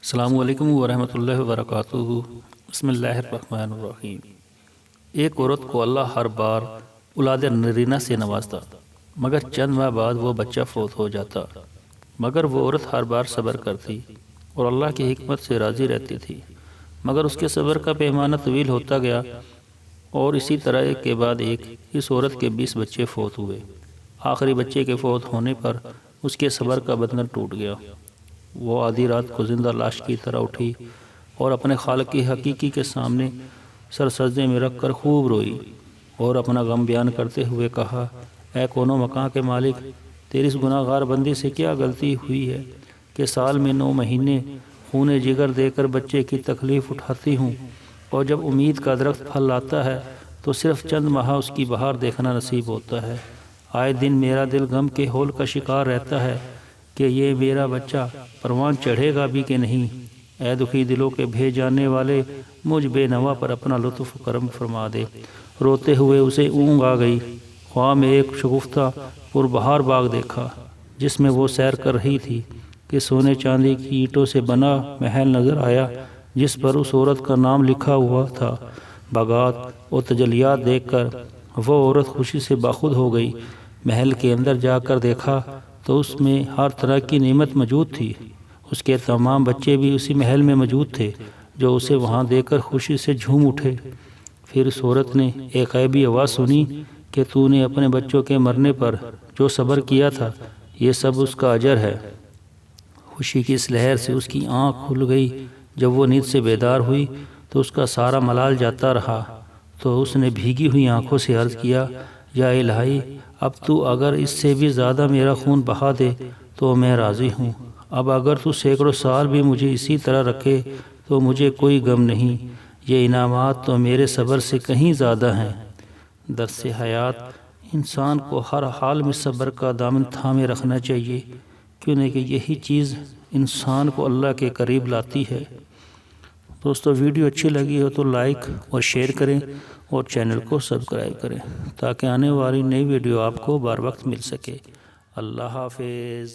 السلام علیکم ورحمۃ اللہ وبرکاتہ۔ بسم اللہ الرحمن الرحیم۔ ایک عورت کو اللہ ہر بار اولاد نرینہ سے نوازتا، مگر چند ماہ بعد وہ بچہ فوت ہو جاتا، مگر وہ عورت ہر بار صبر کرتی اور اللہ کی حکمت سے راضی رہتی تھی، مگر اس کے صبر کا پیمانہ طویل ہوتا گیا اور اسی طرح ایک کے بعد ایک اس عورت کے 20 بچے فوت ہوئے۔ آخری بچے کے فوت ہونے پر اس کے صبر کا بندھن ٹوٹ گیا۔ وہ آدھی رات کو زندہ لاش کی طرح اٹھی اور اپنے خالق کی حقیقی کے سامنے سر سجدے میں رکھ کر خوب روئی اور اپنا غم بیان کرتے ہوئے کہا، اے کون و مکان کے مالک، تیری اس گناہ گار بندی سے کیا غلطی ہوئی ہے کہ سال میں 9 مہینے خون جگر دے کر بچے کی تکلیف اٹھاتی ہوں، اور جب امید کا درخت پھل لاتا ہے تو صرف چند ماہ اس کی بہار دیکھنا نصیب ہوتا ہے۔ آئے دن میرا دل غم کے ہول کا شکار رہتا ہے کہ یہ میرا بچہ پروان چڑھے گا بھی کہ نہیں۔ اے دکھی دلوں کے بھیج جانے والے، مجھ بے نوا پر اپنا لطف و کرم فرما دے۔ روتے ہوئے اسے اونگ آ گئی۔ خواب میں ایک شگفتہ پربہار باغ دیکھا جس میں وہ سیر کر رہی تھی کہ سونے چاندی کی اینٹوں سے بنا محل نظر آیا جس پر اس عورت کا نام لکھا ہوا تھا۔ باغات اور تجلیات دیکھ کر وہ عورت خوشی سے باخود ہو گئی۔ محل کے اندر جا کر دیکھا تو اس میں ہر طرح کی نعمت موجود تھی۔ اس کے تمام بچے بھی اسی محل میں موجود تھے جو اسے وہاں دیکھ کر خوشی سے جھوم اٹھے۔ پھر اس عورت نے ایک غیبی آواز سنی کہ تو نے اپنے بچوں کے مرنے پر جو صبر کیا تھا یہ سب اس کا اجر ہے۔ خوشی کی اس لہر سے اس کی آنکھ کھل گئی۔ جب وہ نیند سے بیدار ہوئی تو اس کا سارا ملال جاتا رہا، تو اس نے بھیگی ہوئی آنکھوں سے عرض کیا، یا الہی، اب تو اگر اس سے بھی زیادہ میرا خون بہا دے تو میں راضی ہوں۔ اب اگر تو سینکڑوں سال بھی مجھے اسی طرح رکھے تو مجھے کوئی غم نہیں۔ یہ انعامات تو میرے صبر سے کہیں زیادہ ہیں۔ درس حیات: انسان کو ہر حال میں صبر کا دامن تھامے رکھنا چاہیے، کیونکہ یہی چیز انسان کو اللہ کے قریب لاتی ہے۔ دوستو، ویڈیو اچھی لگی ہو تو لائک اور شیئر کریں اور چینل کو سبسکرائب کریں تاکہ آنے والی نئی ویڈیو آپ کو بر وقت مل سکے۔ اللہ حافظ۔